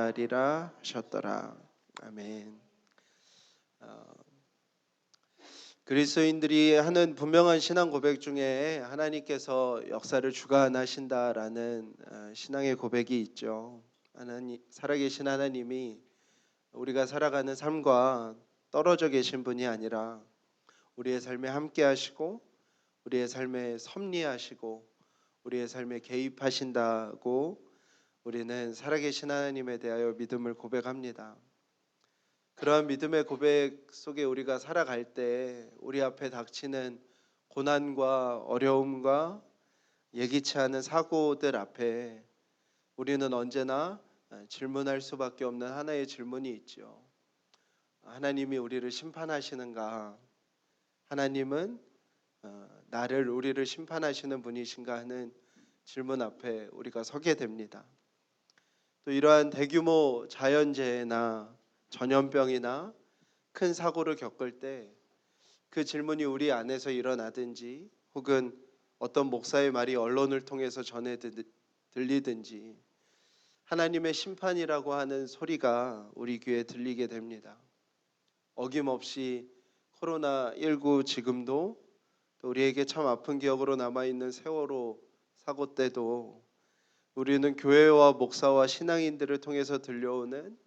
하리라 하셨더라. 아멘. 어, 그리스도인들이 하는 분명한 신앙 고백 중에 하나님께서 역사를 주관하신다라는 신앙의 고백이 있죠. 하나님, 살아계신 하나님이 우리가 살아가는 삶과 떨어져 계신 분이 아니라 우리의 삶에 함께 하시고 우리의 삶에 섭리하시고 우리의 삶에 개입하신다고 우리는 살아계신 하나님에 대하여 믿음을 고백합니다. 그러한 믿음의 고백 속에 우리가 살아갈 때 우리 앞에 닥치는 고난과 어려움과 예기치 않은 사고들 앞에 우리는 언제나 질문할 수밖에 없는 하나의 질문이 있죠. 하나님이 우리를 심판하시는가? 하나님은 우리를 심판하시는 분이신가 하는 질문 앞에 우리가 서게 됩니다. 또 이러한 대규모 자연재해나 전염병이나 큰 사고를 겪을 때 그 질문이 우리 안에서 일어나든지 혹은 어떤 목사의 말이 언론을 통해서 들리든지 하나님의 심판이라고 하는 소리가 우리 귀에 들리게 됩니다. 어김없이 코로나19 지금도 또 우리에게 참 아픈 기억으로 남아있는 세월호 사고 때도 우리는 교회와 목사와 신앙인들을 통해서 들려오는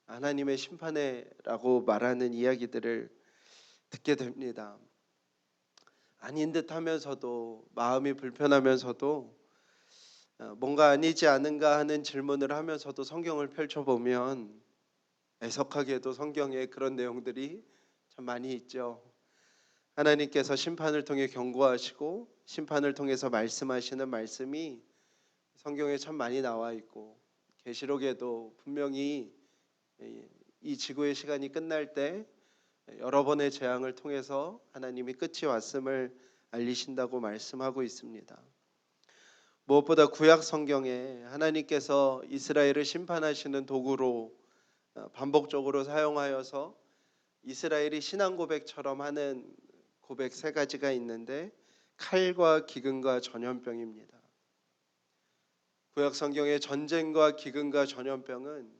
하나님의 심판이라고 말하는 이야기들을 듣게 됩니다. 아닌 듯 하면서도 마음이 불편하면서도 뭔가 아니지 않은가 하는 질문을 하면서도 성경을 펼쳐보면 애석하게도 성경에 그런 내용들이 참 많이 있죠. 하나님께서 심판을 통해 경고하시고 심판을 통해서 말씀하시는 말씀이 성경에 참 많이 나와 있고 계시록에도 분명히 이 지구의 시간이 끝날 때 여러 번의 재앙을 통해서 하나님이 끝이 왔음을 알리신다고 말씀하고 있습니다. 무엇보다 구약 성경에 하나님께서 이스라엘을 심판하시는 도구로 반복적으로 사용하여서 이스라엘이 신앙 고백처럼 하는 고백 세 가지가 있는데 칼과 기근과 전염병입니다. 구약 성경의 전쟁과 기근과 전염병은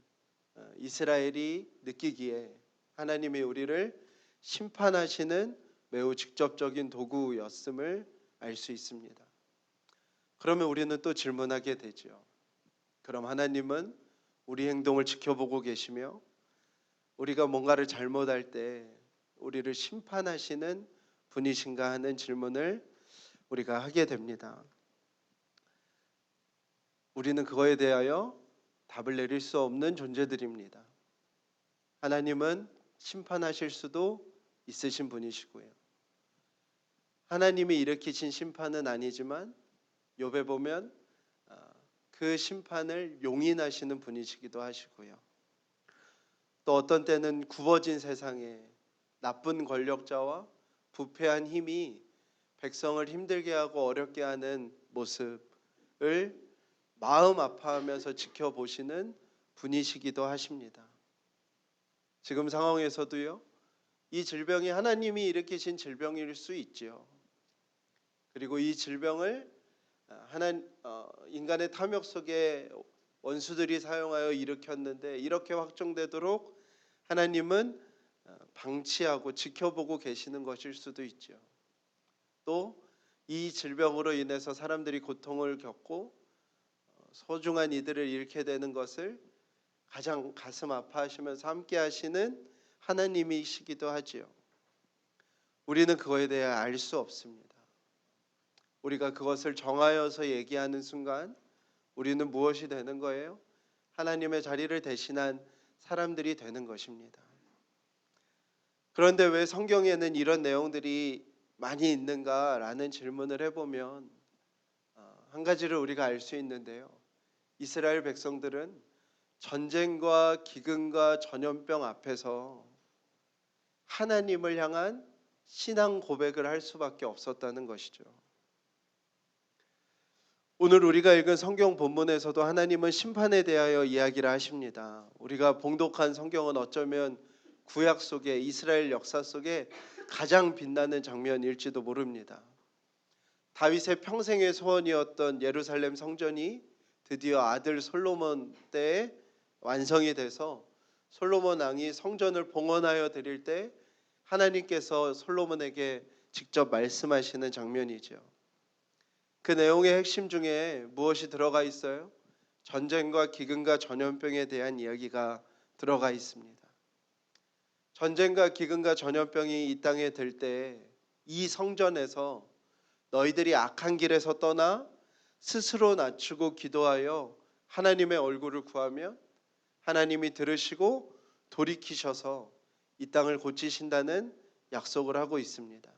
이스라엘이 느끼기에 하나님이 우리를 심판하시는 매우 직접적인 도구였음을 알 수 있습니다. 그러면 우리는 또 질문하게 되죠. 그럼 하나님은 우리 행동을 지켜보고 계시며 우리가 뭔가를 잘못할 때 우리를 심판하시는 분이신가 하는 질문을 우리가 하게 됩니다. 우리는 그거에 대하여 답을 내릴 수 없는 존재들입니다. 하나님은 심판하실 수도 있으신 분이시고요. 하나님이 일으키신 심판은 아니지만 욥에 보면 그 심판을 용인하시는 분이시기도 하시고요. 또 어떤 때는 굽어진 세상에 나쁜 권력자와 부패한 힘이 백성을 힘들게 하고 어렵게 하는 모습을 마음 아파하면서 지켜보시는 분이시기도 하십니다. 지금 상황에서도요, 이 질병이 하나님이 일으키신 질병일 수 있죠. 그리고 이 질병을 인간의 탐욕 속에 원수들이 사용하여 일으켰는데 이렇게 확정되도록 하나님은 방치하고 지켜보고 계시는 것일 수도 있죠. 또 이 질병으로 인해서 사람들이 고통을 겪고 소중한 이들을 잃게 되는 것을 가장 가슴 아파하시면서 함께 하시는 하나님이시기도 하지요. 우리는 그거에 대해 알 수 없습니다. 우리가 그것을 정하여서 얘기하는 순간 우리는 무엇이 되는 거예요? 하나님의 자리를 대신한 사람들이 되는 것입니다. 그런데 왜 성경에는 이런 내용들이 많이 있는가라는 질문을 해보면 한 가지를 우리가 알 수 있는데요. 이스라엘 백성들은 전쟁과 기근과 전염병 앞에서 하나님을 향한 신앙 고백을 할 수밖에 없었다는 것이죠. 오늘 우리가 읽은 성경 본문에서도 하나님은 심판에 대하여 이야기를 하십니다. 우리가 봉독한 성경은 어쩌면 구약 속에 이스라엘 역사 속에 가장 빛나는 장면일지도 모릅니다. 다윗의 평생의 소원이었던 예루살렘 성전이 드디어 아들 솔로몬 때에 완성이 돼서 솔로몬 왕이 성전을 봉헌하여 드릴 때 하나님께서 솔로몬에게 직접 말씀하시는 장면이죠. 그 내용의 핵심 중에 무엇이 들어가 있어요? 전쟁과 기근과 전염병에 대한 이야기가 들어가 있습니다. 전쟁과 기근과 전염병이 이 땅에 들 때 이 성전에서 너희들이 악한 길에서 떠나 스스로 낮추고 기도하여 하나님의 얼굴을 구하면 하나님이 들으시고 돌이키셔서 이 땅을 고치신다는 약속을 하고 있습니다.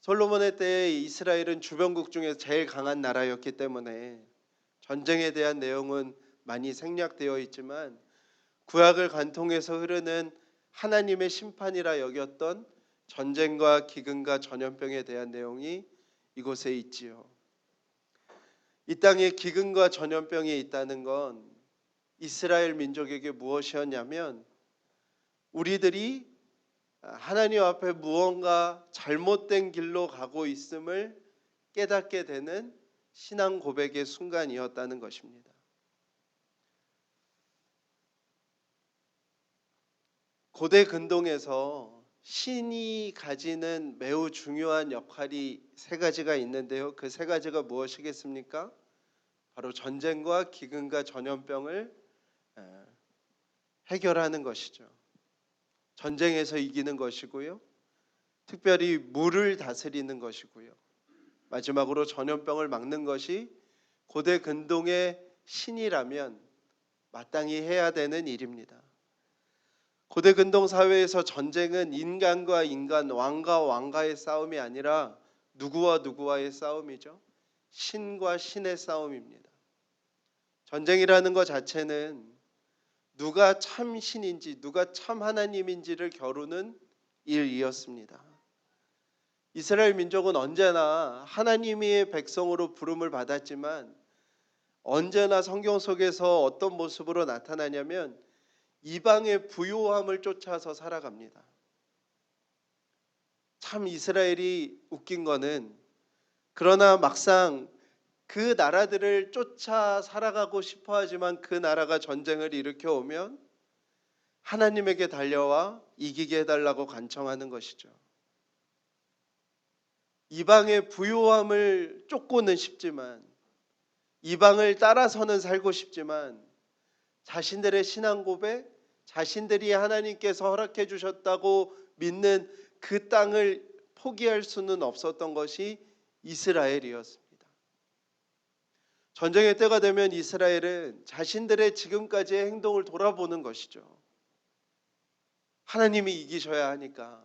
솔로몬의 때에 이스라엘은 주변국 중에 제일 강한 나라였기 때문에 전쟁에 대한 내용은 많이 생략되어 있지만 구약을 관통해서 흐르는 하나님의 심판이라 여겼던 전쟁과 기근과 전염병에 대한 내용이 이곳에 있지요. 이 땅에 기근과 전염병이 있다는 건 이스라엘 민족에게 무엇이었냐면 우리들이 하나님 앞에 무언가 잘못된 길로 가고 있음을 깨닫게 되는 신앙 고백의 순간이었다는 것입니다. 고대 근동에서 신이 가지는 매우 중요한 역할이 세 가지가 있는데요. 그 세 가지가 무엇이겠습니까? 바로 전쟁과 기근과 전염병을 해결하는 것이죠. 전쟁에서 이기는 것이고요. 특별히 물을 다스리는 것이고요. 마지막으로 전염병을 막는 것이 고대 근동의 신이라면 마땅히 해야 되는 일입니다. 고대 근동 사회에서 전쟁은 인간과 인간, 왕과 왕가의 싸움이 아니라 누구와 누구와의 싸움이죠. 신과 신의 싸움입니다. 전쟁이라는 것 자체는 누가 참 신인지 누가 참 하나님인지를 겨루는 일이었습니다. 이스라엘 민족은 언제나 하나님의 백성으로 부름을 받았지만 언제나 성경 속에서 어떤 모습으로 나타나냐면 이방의 부요함을 쫓아서 살아갑니다. 참 이스라엘이 웃긴 거는 그러나 막상 그 나라들을 쫓아 살아가고 싶어 하지만 그 나라가 전쟁을 일으켜 오면 하나님에게 달려와 이기게 해달라고 간청하는 것이죠. 이방의 부요함을 쫓고는 싶지만 이방을 따라서는 살고 싶지만 자신들의 신앙 고백, 자신들이 하나님께서 허락해 주셨다고 믿는 그 땅을 포기할 수는 없었던 것이 이스라엘이었습니다. 전쟁의 때가 되면 이스라엘은 자신들의 지금까지의 행동을 돌아보는 것이죠. 하나님이 이기셔야 하니까,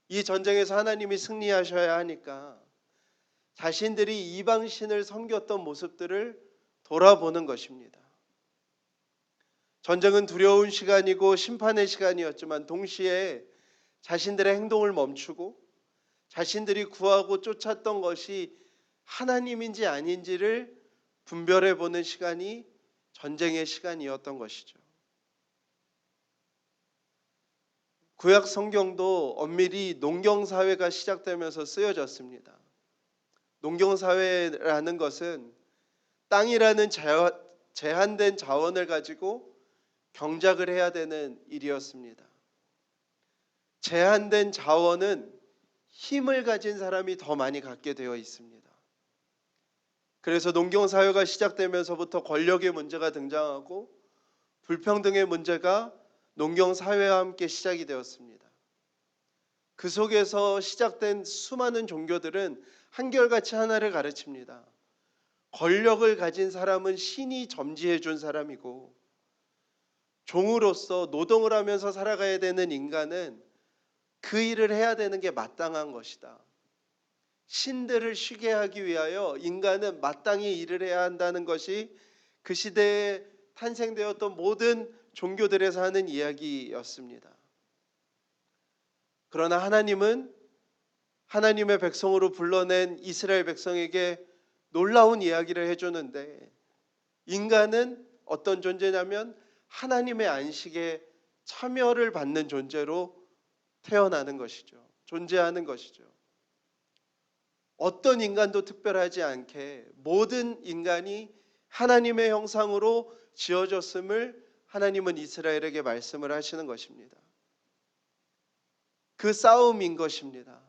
이 전쟁에서 하나님이 승리하셔야 하니까 자신들이 이방신을 섬겼던 모습들을 돌아보는 것입니다. 전쟁은 두려운 시간이고 심판의 시간이었지만 동시에 자신들의 행동을 멈추고 자신들이 구하고 쫓았던 것이 하나님인지 아닌지를 분별해 보는 시간이 전쟁의 시간이었던 것이죠. 구약 성경도 엄밀히 농경사회가 시작되면서 쓰여졌습니다. 농경사회라는 것은 땅이라는 제한된 자원을 가지고 경작을 해야 되는 일이었습니다. 제한된 자원은 힘을 가진 사람이 더 많이 갖게 되어 있습니다. 그래서 농경사회가 시작되면서부터 권력의 문제가 등장하고 불평등의 문제가 농경사회와 함께 시작이 되었습니다. 그 속에서 시작된 수많은 종교들은 한결같이 하나를 가르칩니다. 권력을 가진 사람은 신이 점지해 준 사람이고 종으로서 노동을 하면서 살아가야 되는 인간은 그 일을 해야 되는 게 마땅한 것이다. 신들을 쉬게 하기 위하여 인간은 마땅히 일을 해야 한다는 것이 그 시대에 탄생되었던 모든 종교들에서 하는 이야기였습니다. 그러나 하나님은 하나님의 백성으로 불러낸 이스라엘 백성에게 놀라운 이야기를 해주는데 인간은 어떤 존재냐면 하나님의 안식에 참여를 받는 존재로 태어나는 것이죠. 존재하는 것이죠. 어떤 인간도 특별하지 않게 모든 인간이 하나님의 형상으로 지어졌음을 하나님은 이스라엘에게 말씀을 하시는 것입니다. 그 싸움인 것입니다.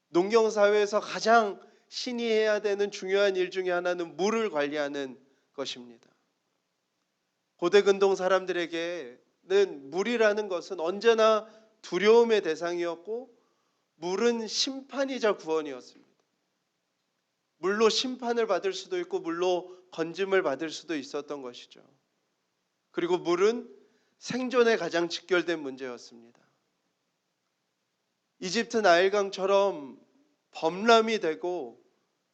농경사회에서 가장 신이 해야 되는 중요한 일 중에 하나는 물을 관리하는 것입니다. 고대 근동 사람들에게는 물이라는 것은 언제나 두려움의 대상이었고 물은 심판이자 구원이었습니다. 물로 심판을 받을 수도 있고 물로 건짐을 받을 수도 있었던 것이죠. 그리고 물은 생존에 가장 직결된 문제였습니다. 이집트 나일강처럼 범람이 되고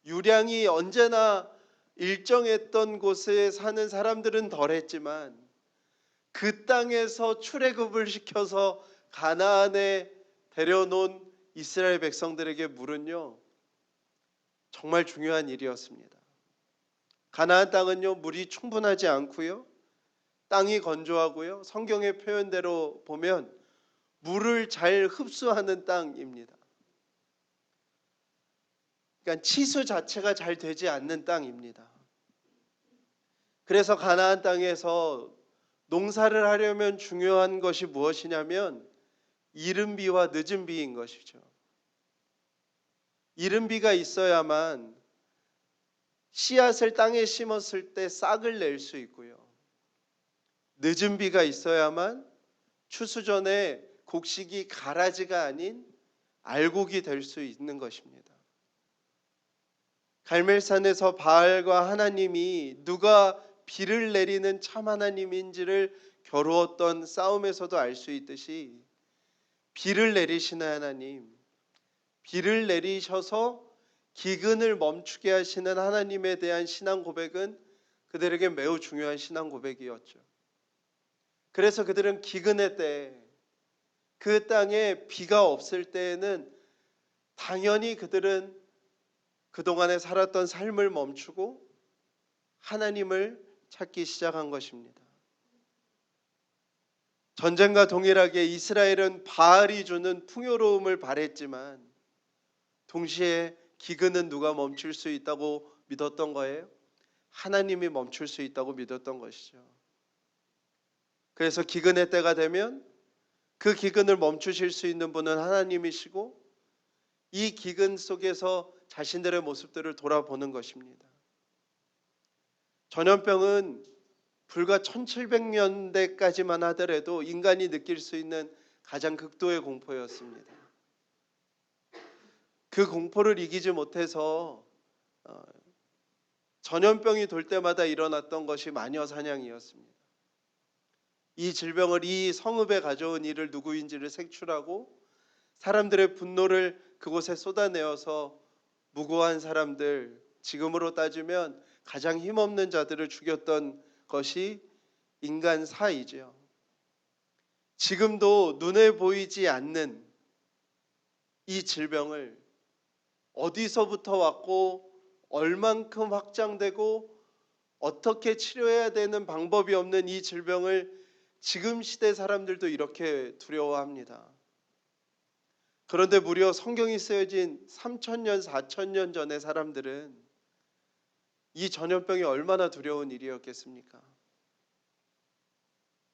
유량이 언제나 일정했던 곳에 사는 사람들은 덜했지만 그 땅에서 출애굽을 시켜서 가나안에 데려놓은 이스라엘 백성들에게 물은요 정말 중요한 일이었습니다. 가나안 땅은요 물이 충분하지 않고요, 땅이 건조하고요, 성경의 표현대로 보면 물을 잘 흡수하는 땅입니다. 그러니까 치수 자체가 잘 되지 않는 땅입니다. 그래서 가나안 땅에서 농사를 하려면 중요한 것이 무엇이냐면 이른 비와 늦은 비인 것이죠. 이른 비가 있어야만 씨앗을 땅에 심었을 때 싹을 낼 수 있고요, 늦은 비가 있어야만 추수 전에 곡식이 가라지가 아닌 알곡이 될 수 있는 것입니다. 갈멜산에서 바알과 하나님이 누가 비를 내리는 참 하나님인지를 겨루었던 싸움에서도 알 수 있듯이 비를 내리시는 하나님, 비를 내리셔서 기근을 멈추게 하시는 하나님에 대한 신앙 고백은 그들에게 매우 중요한 신앙 고백이었죠. 그래서 그들은 기근의 때, 그 땅에 비가 없을 때에는 당연히 그들은 그동안에 살았던 삶을 멈추고 하나님을 찾기 시작한 것입니다. 전쟁과 동일하게 이스라엘은 바알이 주는 풍요로움을 바랬지만 동시에 기근은 누가 멈출 수 있다고 믿었던 거예요? 하나님이 멈출 수 있다고 믿었던 것이죠. 그래서 기근의 때가 되면 그 기근을 멈추실 수 있는 분은 하나님이시고 이 기근 속에서 자신들의 모습들을 돌아보는 것입니다. 전염병은 불과 1700년대까지만 하더라도 인간이 느낄 수 있는 가장 극도의 공포였습니다. 그 공포를 이기지 못해서 전염병이 돌 때마다 일어났던 것이 마녀 사냥이었습니다. 이 질병을, 이 성읍에 가져온 이를 누구인지를 색출하고 사람들의 분노를 그곳에 쏟아내어서 무고한 사람들, 지금으로 따지면 가장 힘없는 자들을 죽였던 것이 인간사이죠. 지금도 눈에 보이지 않는 이 질병을 어디서부터 왔고 얼만큼 확장되고 어떻게 치료해야 되는 방법이 없는 이 질병을 지금 시대 사람들도 이렇게 두려워합니다. 그런데 무려 성경이 쓰여진 3000년, 4000년 전의 사람들은 이 전염병이 얼마나 두려운 일이었겠습니까?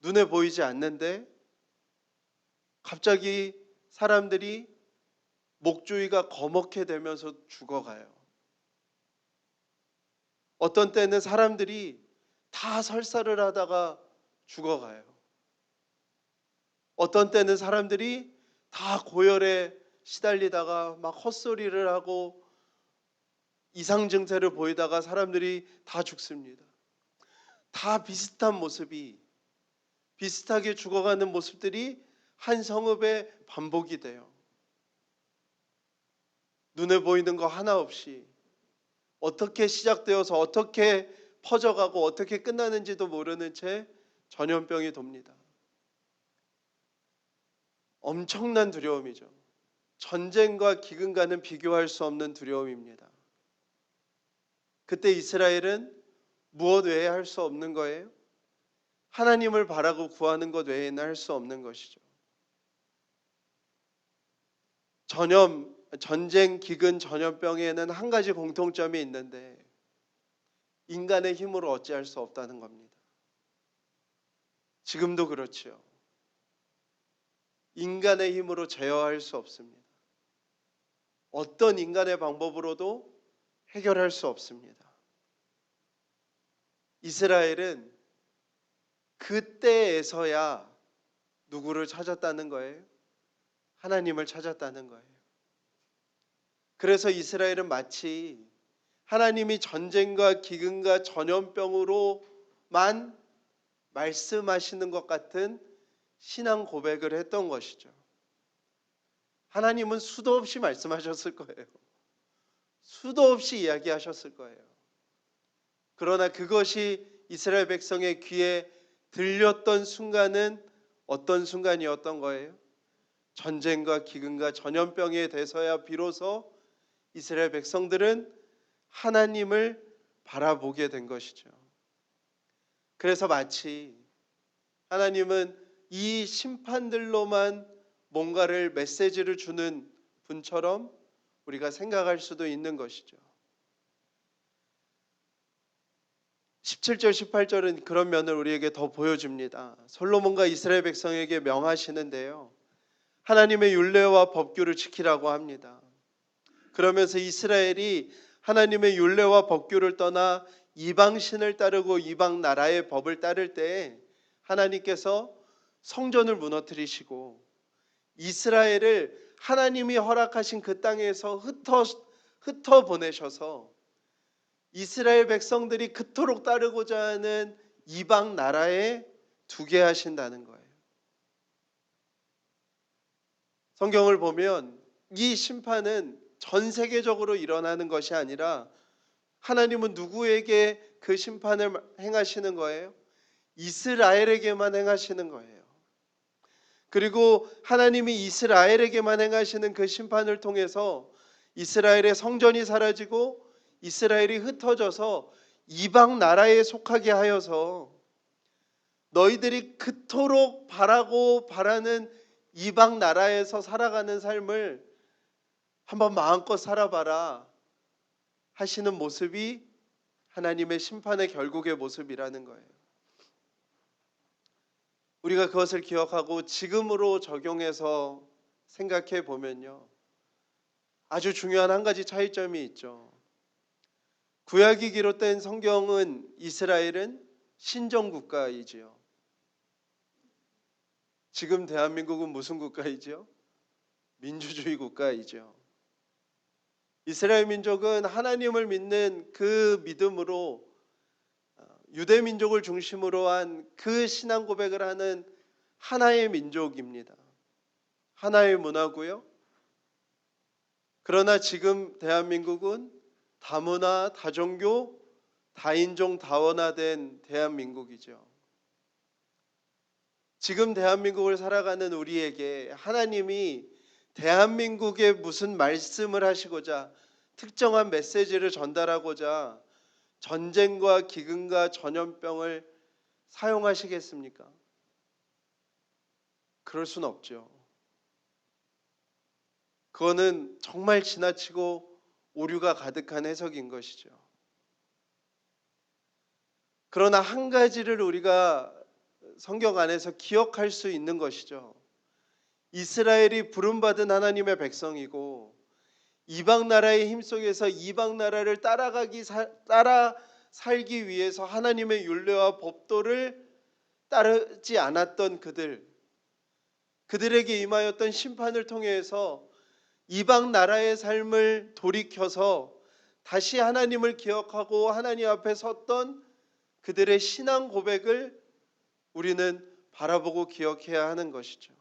눈에 보이지 않는데 갑자기 사람들이 목주위가 거먹게 되면서 죽어가요. 어떤 때는 사람들이 다 설사를 하다가 죽어가요. 어떤 때는 사람들이 다 고열에 시달리다가 막 헛소리를 하고 이상 증세를 보이다가 사람들이 다 죽습니다. 다 비슷한 모습이, 비슷하게 죽어가는 모습들이 한 성읍에 반복이 돼요. 눈에 보이는 거 하나 없이 어떻게 시작되어서 어떻게 퍼져가고 어떻게 끝나는지도 모르는 채 전염병이 돕니다. 엄청난 두려움이죠. 전쟁과 기근과는 비교할 수 없는 두려움입니다. 그때 이스라엘은 무엇 외에 할 수 없는 거예요? 하나님을 바라고 구하는 것 외에는 할 수 없는 것이죠. 전쟁, 기근, 전염병에는 한 가지 공통점이 있는데 인간의 힘으로 어찌할 수 없다는 겁니다. 지금도 그렇지요. 인간의 힘으로 제어할 수 없습니다. 어떤 인간의 방법으로도 해결할 수 없습니다. 이스라엘은 그때에서야 누구를 찾았다는 거예요? 하나님을 찾았다는 거예요. 그래서 이스라엘은 마치 하나님이 전쟁과 기근과 전염병으로만 말씀하시는 것 같은 신앙 고백을 했던 것이죠. 하나님은 수도 없이 말씀하셨을 거예요. 수도 없이 이야기하셨을 거예요. 그러나 그것이 이스라엘 백성의 귀에 들렸던 순간은 어떤 순간이었던 거예요? 전쟁과 기근과 전염병에 대해서야 비로소 이스라엘 백성들은 하나님을 바라보게 된 것이죠. 그래서 마치 하나님은 이 심판들로만 뭔가를 메시지를 주는 분처럼 우리가 생각할 수도 있는 것이죠. 17절 18절은 그런 면을 우리에게 더 보여줍니다. 솔로몬과 이스라엘 백성에게 명하시는데요, 하나님의 율례와 법규를 지키라고 합니다. 그러면서 이스라엘이 하나님의 율례와 법규를 떠나 이방신을 따르고 이방 나라의 법을 따를 때 하나님께서 성전을 무너뜨리시고 이스라엘을 하나님이 허락하신 그 땅에서 흩어 보내셔서 이스라엘 백성들이 그토록 따르고자 하는 이방 나라에 두게 하신다는 거예요. 성경을 보면 이 심판은 전 세계적으로 일어나는 것이 아니라 하나님은 누구에게 그 심판을 행하시는 거예요? 이스라엘에게만 행하시는 거예요. 그리고 하나님이 이스라엘에게만 행하시는 그 심판을 통해서 이스라엘의 성전이 사라지고 이스라엘이 흩어져서 이방 나라에 속하게 하여서 너희들이 그토록 바라고 바라는 이방 나라에서 살아가는 삶을 한번 마음껏 살아봐라 하시는 모습이 하나님의 심판의 결국의 모습이라는 거예요. 우리가 그것을 기억하고 지금으로 적용해서 생각해 보면요, 아주 중요한 한 가지 차이점이 있죠. 구약이 기록된 성경은 이스라엘은 신정국가이지요. 지금 대한민국은 무슨 국가이죠? 민주주의 국가이죠. 이스라엘 민족은 하나님을 믿는 그 믿음으로 유대 민족을 중심으로 한 그 신앙 고백을 하는 하나의 민족입니다. 하나의 문화고요. 그러나 지금 대한민국은 다문화, 다종교, 다인종, 다원화된 대한민국이죠. 지금 대한민국을 살아가는 우리에게 하나님이 대한민국에 무슨 말씀을 하시고자 특정한 메시지를 전달하고자 전쟁과 기근과 전염병을 사용하시겠습니까? 그럴 수는 없죠. 그거는 정말 지나치고 오류가 가득한 해석인 것이죠. 그러나 한 가지를 우리가 성경 안에서 기억할 수 있는 것이죠. 이스라엘이 부름받은 하나님의 백성이고 이방 나라의 힘 속에서 이방 나라를 따라 살기 위해서 하나님의 율례와 법도를 따르지 않았던 그들에게 임하였던 심판을 통해서 이방 나라의 삶을 돌이켜서 다시 하나님을 기억하고 하나님 앞에 섰던 그들의 신앙 고백을 우리는 바라보고 기억해야 하는 것이죠.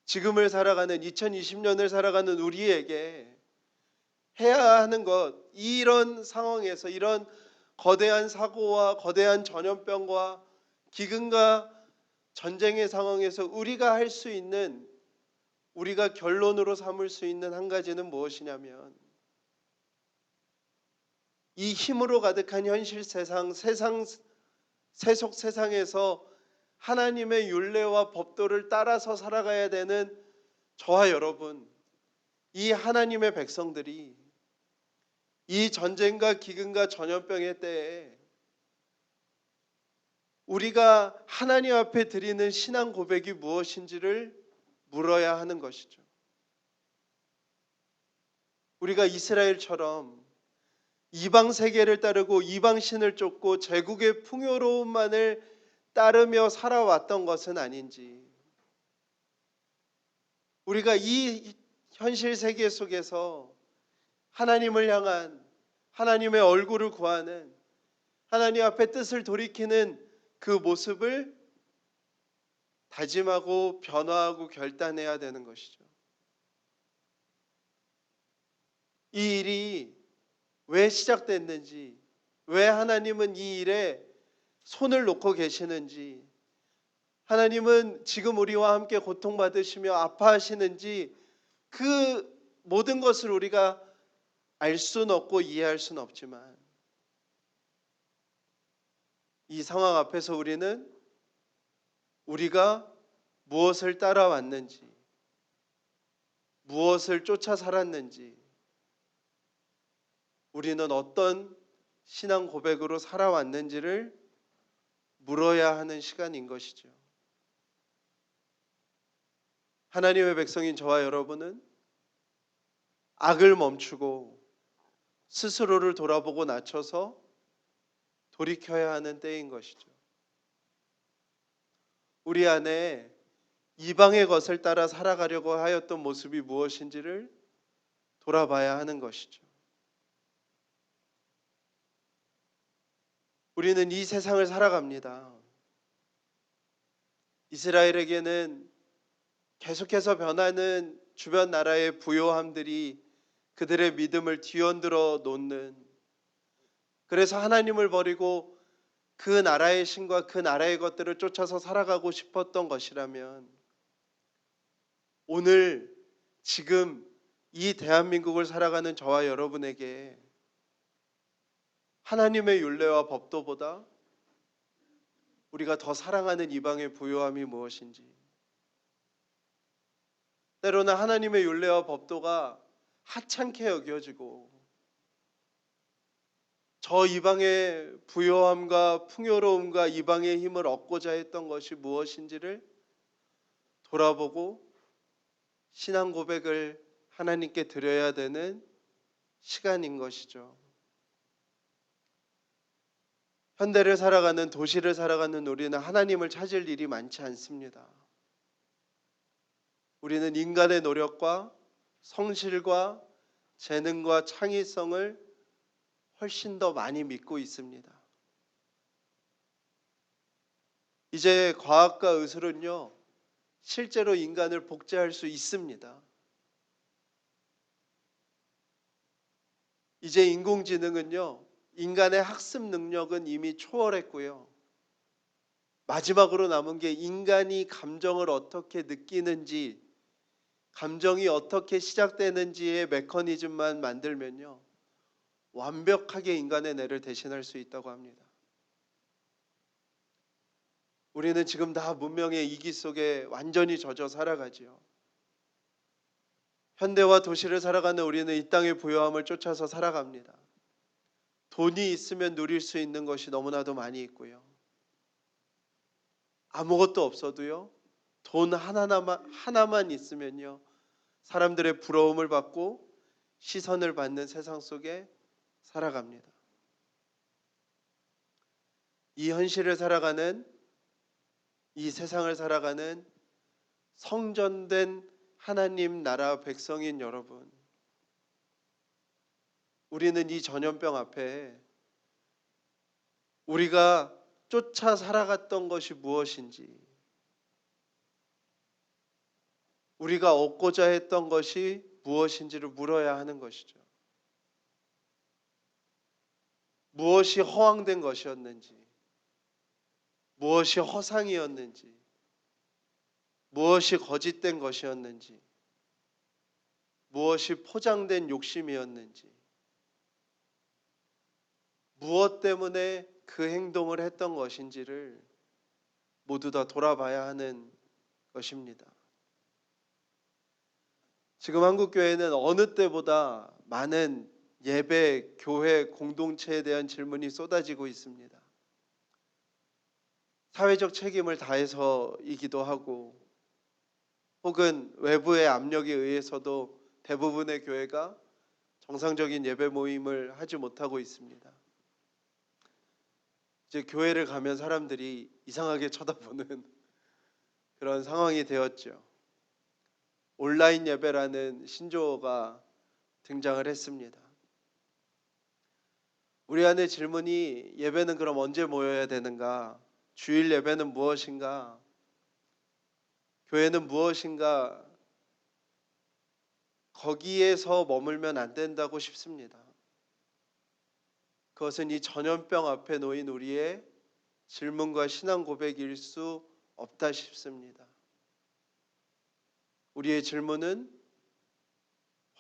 지금을 살아가는 2020년을 살아가는 우리에게 해야 하는 것, 이런 상황에서 이런 거대한 사고와 거대한 전염병과 기근과 전쟁의 상황에서 우리가 할 수 있는, 우리가 결론으로 삼을 수 있는 한 가지는 무엇이냐면, 이 힘으로 가득한 현실 세속 세상에서 하나님의 율례와 법도를 따라서 살아가야 되는 저와 여러분, 이 하나님의 백성들이 이 전쟁과 기근과 전염병의 때에 우리가 하나님 앞에 드리는 신앙 고백이 무엇인지를 물어야 하는 것이죠. 우리가 이스라엘처럼 이방 세계를 따르고 이방 신을 쫓고 제국의 풍요로움만을 따르며 살아왔던 것은 아닌지, 우리가 이 현실 세계 속에서 하나님을 향한 하나님의 얼굴을 구하는 하나님 앞에 뜻을 돌이키는 그 모습을 다짐하고 변화하고 결단해야 되는 것이죠. 이 일이 왜 시작됐는지, 왜 하나님은 이 일에 손을 놓고 계시는지, 하나님은 지금 우리와 함께 고통받으시며 아파하시는지, 그 모든 것을 우리가 알 수는 없고 이해할 수는 없지만, 이 상황 앞에서 우리가 무엇을 따라왔는지, 무엇을 쫓아 살았는지, 우리는 어떤 신앙 고백으로 살아왔는지를 물어야 하는 시간인 것이죠. 하나님의 백성인 저와 여러분은 악을 멈추고 스스로를 돌아보고 낮춰서 돌이켜야 하는 때인 것이죠. 우리 안에 이방의 것을 따라 살아가려고 하였던 모습이 무엇인지를 돌아봐야 하는 것이죠. 우리는 이 세상을 살아갑니다. 이스라엘에게는 계속해서 변하는 주변 나라의 부요함들이 그들의 믿음을 뒤흔들어 놓는, 그래서 하나님을 버리고 그 나라의 신과 그 나라의 것들을 쫓아서 살아가고 싶었던 것이라면, 오늘 지금 이 대한민국을 살아가는 저와 여러분에게 하나님의 율례와 법도보다 우리가 더 사랑하는 이방의 부요함이 무엇인지, 때로는 하나님의 율례와 법도가 하찮게 여겨지고 저 이방의 부요함과 풍요로움과 이방의 힘을 얻고자 했던 것이 무엇인지를 돌아보고 신앙 고백을 하나님께 드려야 되는 시간인 것이죠. 현대를 살아가는, 도시를 살아가는 우리는 하나님을 찾을 일이 많지 않습니다. 우리는 인간의 노력과 성실과 재능과 창의성을 훨씬 더 많이 믿고 있습니다. 이제 과학과 의술은요, 실제로 인간을 복제할 수 있습니다. 이제 인공지능은요, 인간의 학습 능력은 이미 초월했고요. 마지막으로 남은 게 인간이 감정을 어떻게 느끼는지, 감정이 어떻게 시작되는지의 메커니즘만 만들면요, 완벽하게 인간의 뇌를 대신할 수 있다고 합니다. 우리는 지금 다 문명의 이기 속에 완전히 젖어 살아가지요. 현대와 도시를 살아가는 우리는 이 땅의 부요함을 쫓아서 살아갑니다. 돈이 있으면 누릴 수 있는 것이 너무나도 많이 있고요. 아무것도 없어도요, 돈 하나만 있으면요, 사람들의 부러움을 받고 시선을 받는 세상 속에 살아갑니다. 이 현실을 살아가는, 이 세상을 살아가는 성전된 하나님 나라 백성인 여러분, 우리는 이 전염병 앞에 우리가 쫓아 살아갔던 것이 무엇인지, 우리가 얻고자 했던 것이 무엇인지를 물어야 하는 것이죠. 무엇이 허황된 것이었는지, 무엇이 허상이었는지, 무엇이 거짓된 것이었는지, 무엇이 포장된 욕심이었는지, 무엇 때문에 그 행동을 했던 것인지를 모두 다 돌아봐야 하는 것입니다. 지금 한국교회는 어느 때보다 많은 예배, 교회, 공동체에 대한 질문이 쏟아지고 있습니다. 사회적 책임을 다해서이기도 하고 혹은 외부의 압력에 의해서도 대부분의 교회가 정상적인 예배 모임을 하지 못하고 있습니다. 이제 교회를 가면 사람들이 이상하게 쳐다보는 그런 상황이 되었죠. 온라인 예배라는 신조어가 등장을 했습니다. 우리 안에 질문이 예배는 그럼 언제 모여야 되는가? 주일 예배는 무엇인가? 교회는 무엇인가? 거기에서 머물면 안 된다고 싶습니다. 그것은 이 전염병 앞에 놓인 우리의 질문과 신앙 고백일 수 없다 싶습니다. 우리의 질문은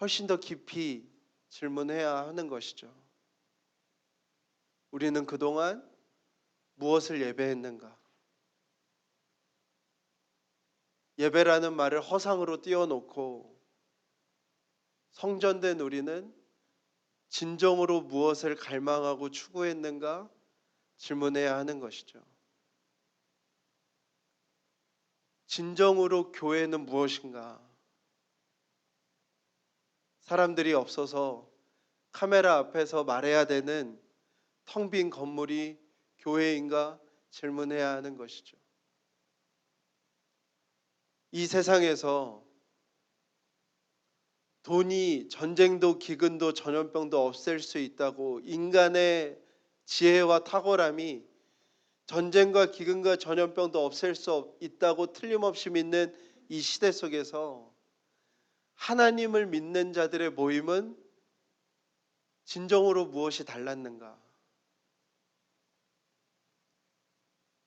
훨씬 더 깊이 질문해야 하는 것이죠. 우리는 그동안 무엇을 예배했는가? 예배라는 말을 허상으로 띄워놓고 성전된 우리는 진정으로 무엇을 갈망하고 추구했는가 질문해야 하는 것이죠. 진정으로 교회는 무엇인가? 사람들이 없어서 카메라 앞에서 말해야 되는 텅 빈 건물이 교회인가 질문해야 하는 것이죠. 이 세상에서 돈이 전쟁도 기근도 전염병도 없앨 수 있다고 인간의 지혜와 탁월함이 전쟁과 기근과 전염병도 없앨 수 있다고 틀림없이 믿는 이 시대 속에서 하나님을 믿는 자들의 모임은 진정으로 무엇이 달랐는가?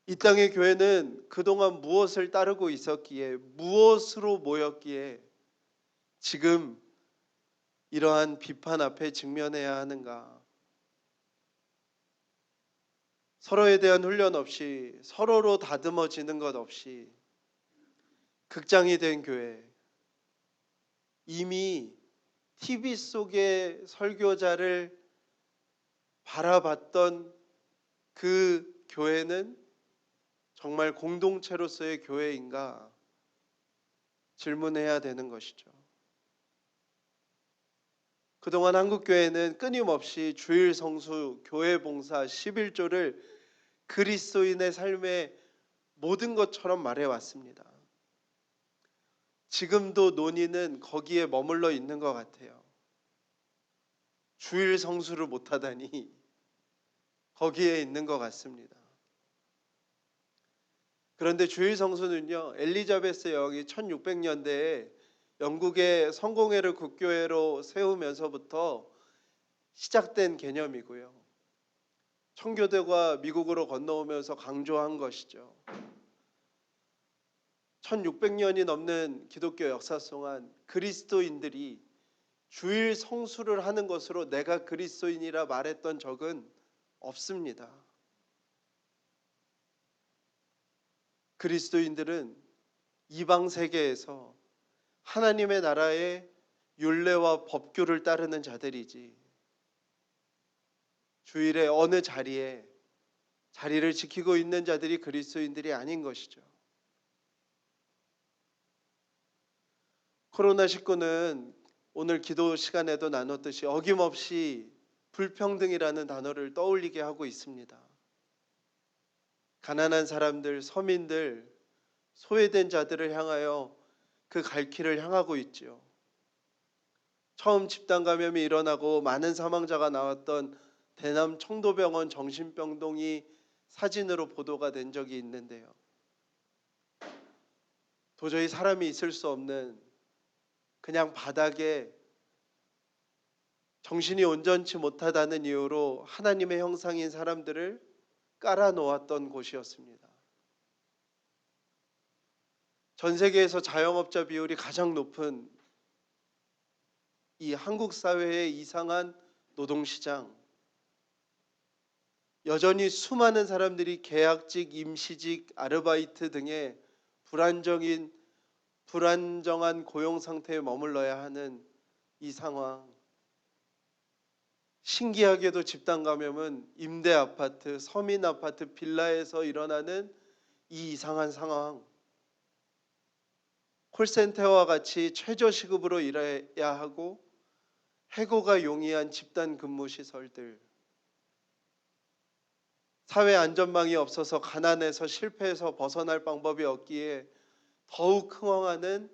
이 땅의 교회는 그동안 무엇을 따르고 있었기에, 무엇으로 모였기에 지금 이러한 비판 앞에 직면해야 하는가? 서로에 대한 훈련 없이, 서로로 다듬어지는 것 없이 극장이 된 교회, 이미 TV 속의 설교자를 바라봤던 그 교회는 정말 공동체로서의 교회인가 질문해야 되는 것이죠. 그동안 한국교회는 끊임없이 주일 성수, 교회 봉사, 11조를 그리스도인의 삶의 모든 것처럼 말해왔습니다. 지금도 논의는 거기에 머물러 있는 것 같아요. 주일 성수를 못하다니 거기에 있는 것 같습니다. 그런데 주일 성수는요, 엘리자베스 여왕이 1600년대에 영국의 성공회를 국교회로 세우면서부터 시작된 개념이고요. 청교도가 미국으로 건너오면서 강조한 것이죠. 1600년이 넘는 기독교 역사 동안 그리스도인들이 주일 성수를 하는 것으로 내가 그리스도인이라 말했던 적은 없습니다. 그리스도인들은 이방 세계에서 하나님의 나라의 율례와 법규를 따르는 자들이지 주일의 어느 자리에 자리를 지키고 있는 자들이 그리스도인들이 아닌 것이죠. 코로나19는 오늘 기도 시간에도 나눴듯이 어김없이 불평등이라는 단어를 떠올리게 하고 있습니다. 가난한 사람들, 서민들, 소외된 자들을 향하여 그 갈 길을 향하고 있지요. 처음 집단 감염이 일어나고 많은 사망자가 나왔던 대남 청도병원 정신병동이 사진으로 보도가 된 적이 있는데요. 도저히 사람이 있을 수 없는 그냥 바닥에 정신이 온전치 못하다는 이유로 하나님의 형상인 사람들을 깔아 놓았던 곳이었습니다. 전 세계에서 자영업자 비율이 가장 높은 이 한국 사회의 이상한 노동시장, 여전히 수많은 사람들이 계약직, 임시직, 아르바이트 등의 불안정한 고용 상태에 머물러야 하는 이 상황, 신기하게도 집단 감염은 임대 아파트, 서민 아파트, 빌라에서 일어나는 이 이상한 상황, 콜센터와 같이 최저시급으로 일해야 하고 해고가 용이한 집단 근무 시설들, 사회 안전망이 없어서 가난해서 실패해서 벗어날 방법이 없기에 더욱 흥황하는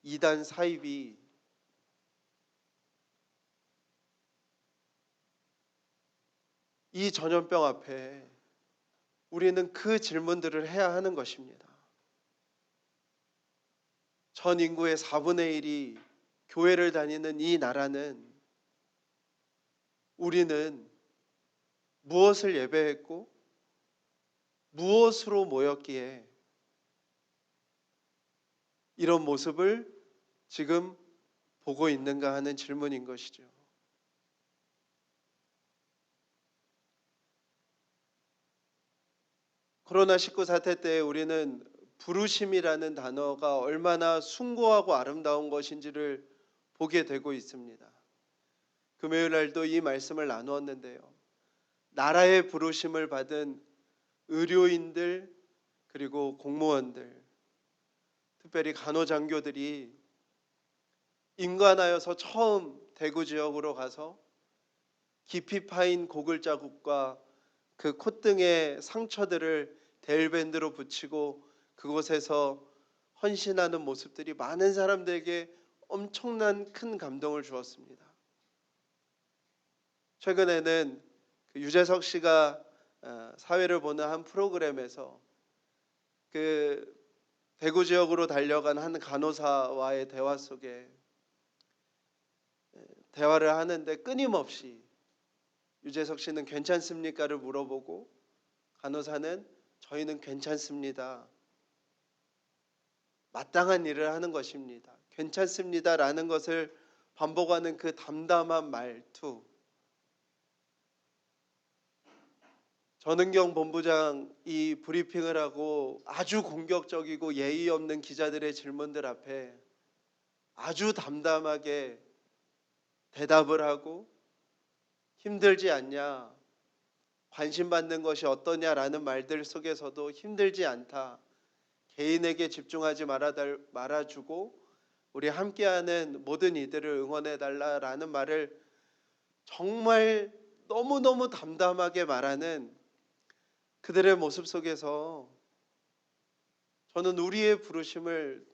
이단 사이비, 이 전염병 앞에 우리는 그 질문들을 해야 하는 것입니다. 전 인구의 4분의 1이 교회를 다니는 이 나라는 우리는 무엇을 예배했고 무엇으로 모였기에 이런 모습을 지금 보고 있는가 하는 질문인 것이죠. 코로나19 사태 때 우리는 부르심이라는 단어가 얼마나 숭고하고 아름다운 것인지를 보게 되고 있습니다. 금요일 날도 이 말씀을 나누었는데요. 나라의 부르심을 받은 의료인들 그리고 공무원들, 특별히 간호장교들이 인간하여서 처음 대구 지역으로 가서 깊이 파인 고글 자국과 그 콧등의 상처들을 데일밴드로 붙이고 그곳에서 헌신하는 모습들이 많은 사람들에게 엄청난 큰 감동을 주었습니다. 최근에는 유재석 씨가 사회를 보는 한 프로그램에서 그 대구 지역으로 달려간 한 간호사와의 대화 속에 대화를 하는데 끊임없이 유재석 씨는 괜찮습니까를 물어보고 간호사는 저희는 괜찮습니다. 마땅한 일을 하는 것입니다. 괜찮습니다라는 것을 반복하는 그 담담한 말투. 전은경 본부장이 브리핑을 하고 아주 공격적이고 예의 없는 기자들의 질문들 앞에 아주 담담하게 대답을 하고 힘들지 않냐, 관심 받는 것이 어떠냐라는 말들 속에서도 힘들지 않다, 개인에게 집중하지 말아주고 우리 함께하는 모든 이들을 응원해달라라는 말을 정말 너무너무 담담하게 말하는 그들의 모습 속에서 저는 우리의 부르심을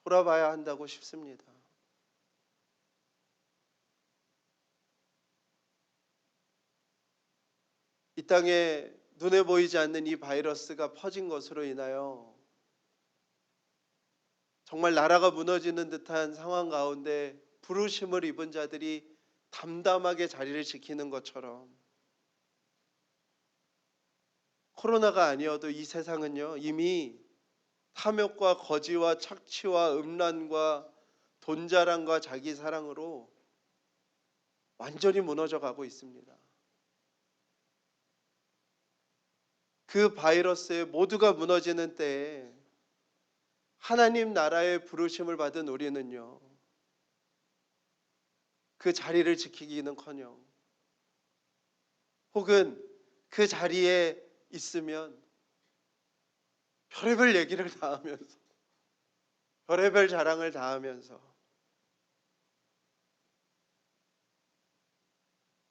돌아봐야 한다고 싶습니다. 이 땅에 눈에 보이지 않는 이 바이러스가 퍼진 것으로 인하여 정말 나라가 무너지는 듯한 상황 가운데 부르심을 입은 자들이 담담하게 자리를 지키는 것처럼 코로나가 아니어도 이 세상은요 이미 탐욕과 거지와 착취와 음란과 돈자랑과 자기 사랑으로 완전히 무너져 가고 있습니다. 그 바이러스에 모두가 무너지는 때에 하나님 나라의 부르심을 받은 우리는요 그 자리를 지키기는커녕 혹은 그 자리에 있으면 별의별 얘기를 다 하면서 별의별 자랑을 다 하면서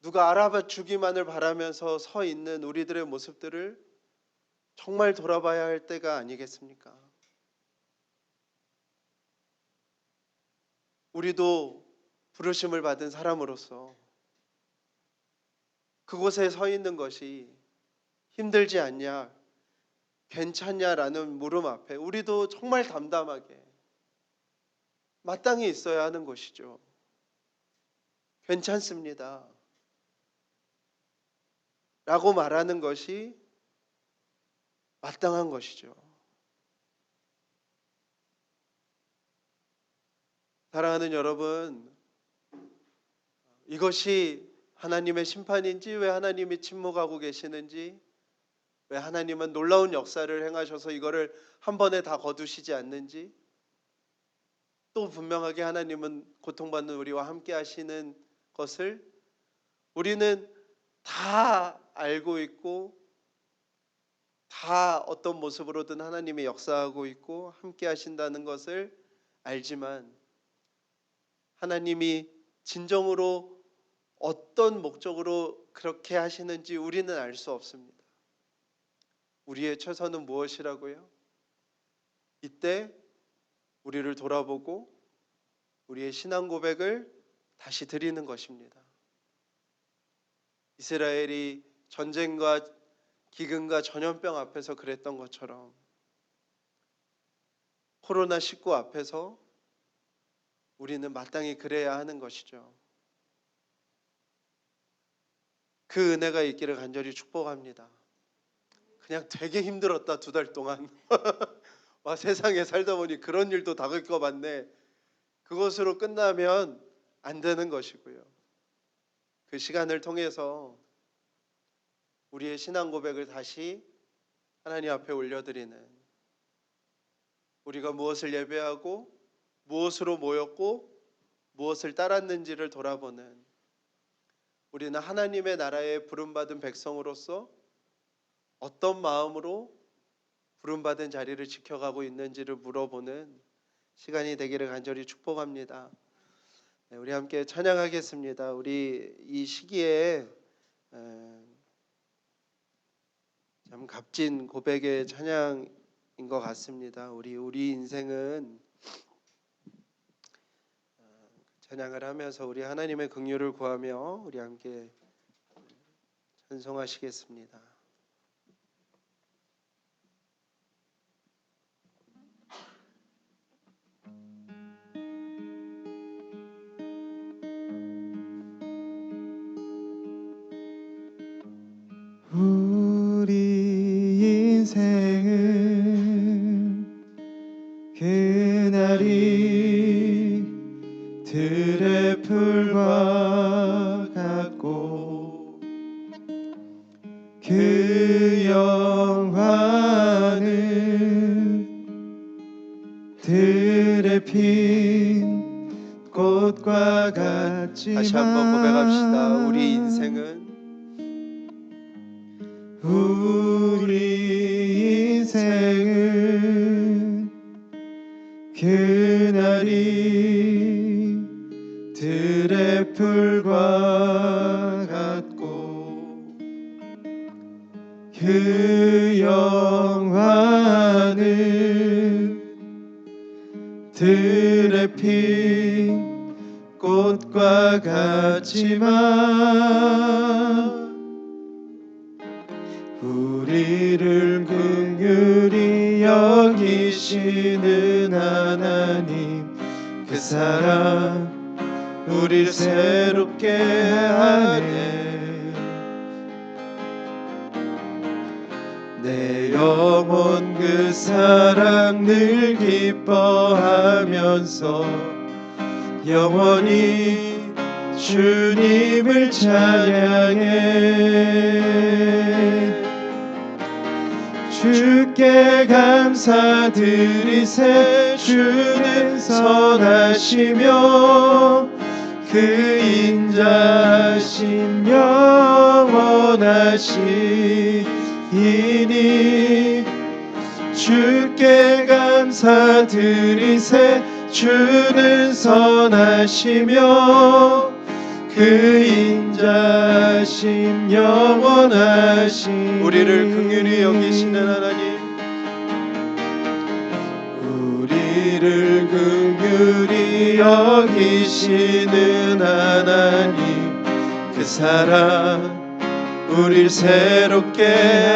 누가 알아봐 주기만을 바라면서 서 있는 우리들의 모습들을 정말 돌아봐야 할 때가 아니겠습니까? 우리도 부르심을 받은 사람으로서 그곳에 서 있는 것이 힘들지 않냐, 괜찮냐라는 물음 앞에 우리도 정말 담담하게 마땅히 있어야 하는 것이죠. 괜찮습니다. 라고 말하는 것이 마땅한 것이죠. 사랑하는 여러분, 이것이 하나님의 심판인지 왜 하나님이 침묵하고 계시는지 왜 하나님은 놀라운 역사를 행하셔서 이거를 한 번에 다 거두시지 않는지 또 분명하게 하나님은 고통받는 우리와 함께 하시는 것을 우리는 다 알고 있고 다 어떤 모습으로든 하나님이 역사하고 있고 함께 하신다는 것을 알지만 하나님이 진정으로 어떤 목적으로 그렇게 하시는지 우리는 알 수 없습니다. 우리의 최선은 무엇이라고요? 이때 우리를 돌아보고 우리의 신앙 고백을 다시 드리는 것입니다. 이스라엘이 전쟁과 기근과 전염병 앞에서 그랬던 것처럼 코로나19 앞에서 우리는 마땅히 그래야 하는 것이죠. 그 은혜가 있기를 간절히 축복합니다. 그냥 되게 힘들었다 2달 동안. 와, 세상에 살다 보니 그런 일도 다 겪어봤네. 그것으로 끝나면 안 되는 것이고요. 그 시간을 통해서 우리의 신앙 고백을 다시 하나님 앞에 올려드리는, 우리가 무엇을 예배하고 무엇으로 모였고 무엇을 따랐는지를 돌아보는, 우리는 하나님의 나라에 부름받은 백성으로서 어떤 마음으로 부름받은 자리를 지켜가고 있는지를 물어보는 시간이 되기를 간절히 축복합니다. 우리 함께 찬양하겠습니다. 우리 이 시기에 참 값진 고백의 찬양인 것 같습니다. 우리 인생은 찬양을 하면서 우리 하나님의 긍휼을 구하며 우리 함께 찬송하시겠습니다. 우리 인생은 그날이 들의 풀과 같고 그 영화는 들에 핀 꽃과 같지만 다시 한번 고백합시다. 우리 인생은 그날이 들의 풀과 같고 그 영화는 들에 핀 꽃과 같지만 우리를 긍휼히 여기시는 하나님, 그 사랑 우리를 새롭게 하네. 내 영혼 그 사랑 늘 기뻐하면서 영원히 주님을 찬양해. 주께 감사드리세. 주는 선하시며 그 인자하심 영원하시니 주께 감사드리세. 주는 선하시며 그 인자하심 영원하시니 우리를 긍휼히 여기시는 하나님, 우리를 긍휼히 여기시는 하나님, 그 사랑 우리를 새롭게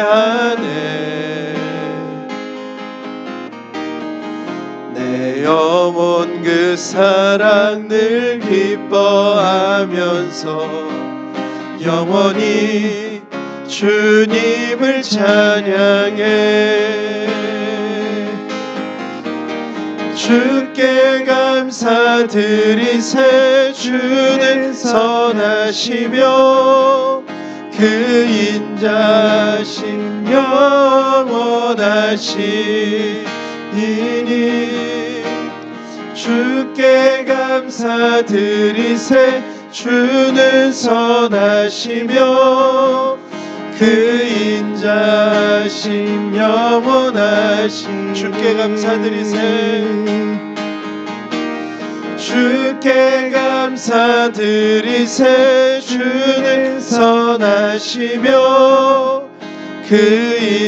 하네. 내 영혼 그 사랑 늘 기뻐하면서 영원히 주님을 찬양해. 주께 감사드리세. 주는 선하시며 그 인자하심 영원하시니 주께 감사드리세. 주는 선하시며 그 인자심 영원하신 주께 감사드리세. 주께 감사드리세. 주는 선하시며 그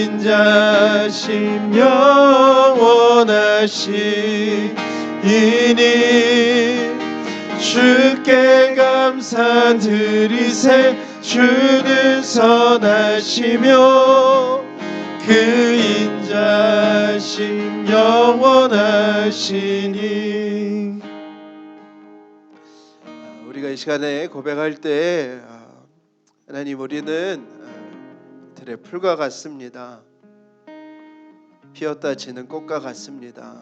인자심 영원하시니 주께 감사드리세. 주는 선하시며 그 인자심 영원하시니. 우리가 이 시간에 고백할 때 하나님, 우리는 들의 풀과 같습니다. 피었다 지는 꽃과 같습니다.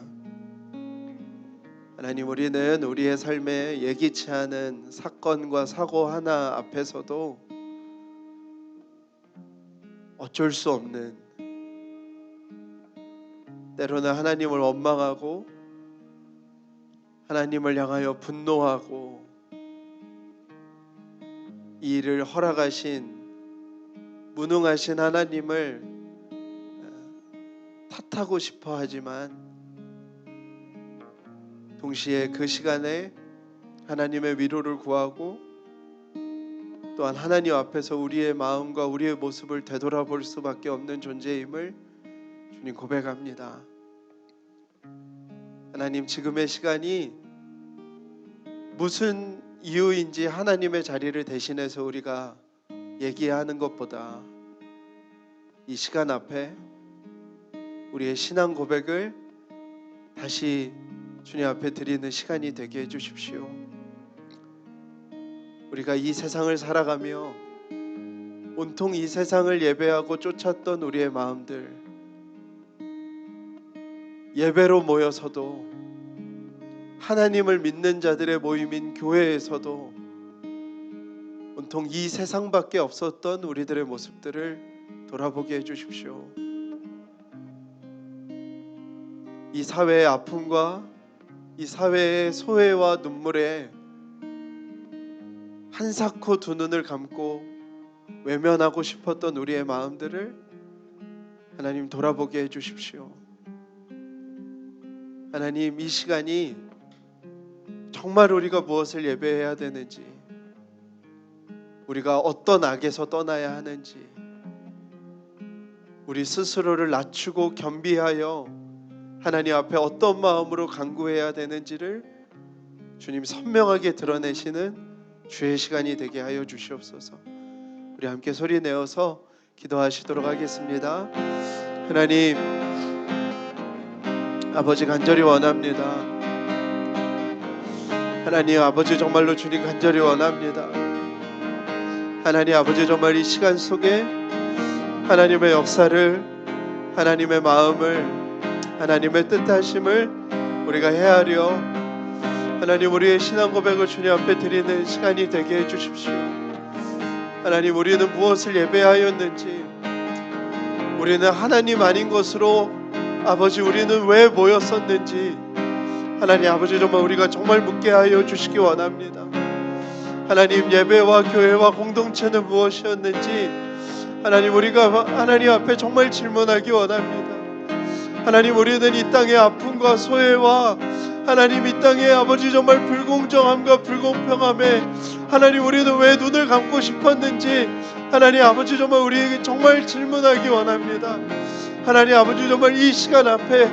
하나님, 우리는 우리의 삶에 예기치 않은 사건과 사고 하나 앞에서도 어쩔 수 없는, 때로는 하나님을 원망하고 하나님을 향하여 분노하고 이 일을 허락하신 무능하신 하나님을 탓하고 싶어 하지만, 동시에 그 시간에 하나님의 위로를 구하고 또한 하나님 앞에서 우리의 마음과 우리의 모습을 되돌아볼 수밖에 없는 존재임을 주님 고백합니다. 하나님, 지금의 시간이 무슨 이유인지 하나님의 자리를 대신해서 우리가 얘기하는 것보다 이 시간 앞에 우리의 신앙 고백을 다시 주님 앞에 드리는 시간이 되게 해주십시오. 우리가 이 세상을 살아가며 온통 이 세상을 예배하고 쫓았던 우리의 마음들, 예배로 모여서도 하나님을 믿는 자들의 모임인 교회에서도 온통 이 세상밖에 없었던 우리들의 모습들을 돌아보게 해주십시오. 이 사회의 아픔과 이 사회의 소외와 눈물에 한사코 두 눈을 감고 외면하고 싶었던 우리의 마음들을 하나님 돌아보게 해주십시오. 하나님, 이 시간이 정말 우리가 무엇을 예배해야 되는지, 우리가 어떤 악에서 떠나야 하는지, 우리 스스로를 낮추고 겸비하여 하나님 앞에 어떤 마음으로 간구해야 되는지를 주님 선명하게 드러내시는 주의 시간이 되게 하여 주시옵소서. 우리 함께 소리 내어서 기도하시도록 하겠습니다. 하나님, 아버지 간절히 원합니다. 하나님 아버지, 정말로 주님 간절히 원합니다. 하나님 아버지, 정말 이 시간 속에 하나님의 역사를, 하나님의 마음을, 하나님의 뜻하심을 우리가 헤아려 하나님 우리의 신앙 고백을 주님 앞에 드리는 시간이 되게 해주십시오. 하나님, 우리는 무엇을 예배하였는지, 우리는 하나님 아닌 것으로 아버지 우리는 왜 모였었는지 하나님 아버지, 정말 우리가 정말 묻게 하여 주시기 원합니다. 하나님, 예배와 교회와 공동체는 무엇이었는지 하나님 우리가 하나님 앞에 정말 질문하기 원합니다. 하나님, 우리는 이 땅의 아픔과 소외와 하나님 이 땅의 아버지 정말 불공정함과 불공평함에 하나님 우리는 왜 눈을 감고 싶었는지 하나님 아버지 정말 우리에게 정말 질문하기 원합니다. 하나님 아버지, 정말 이 시간 앞에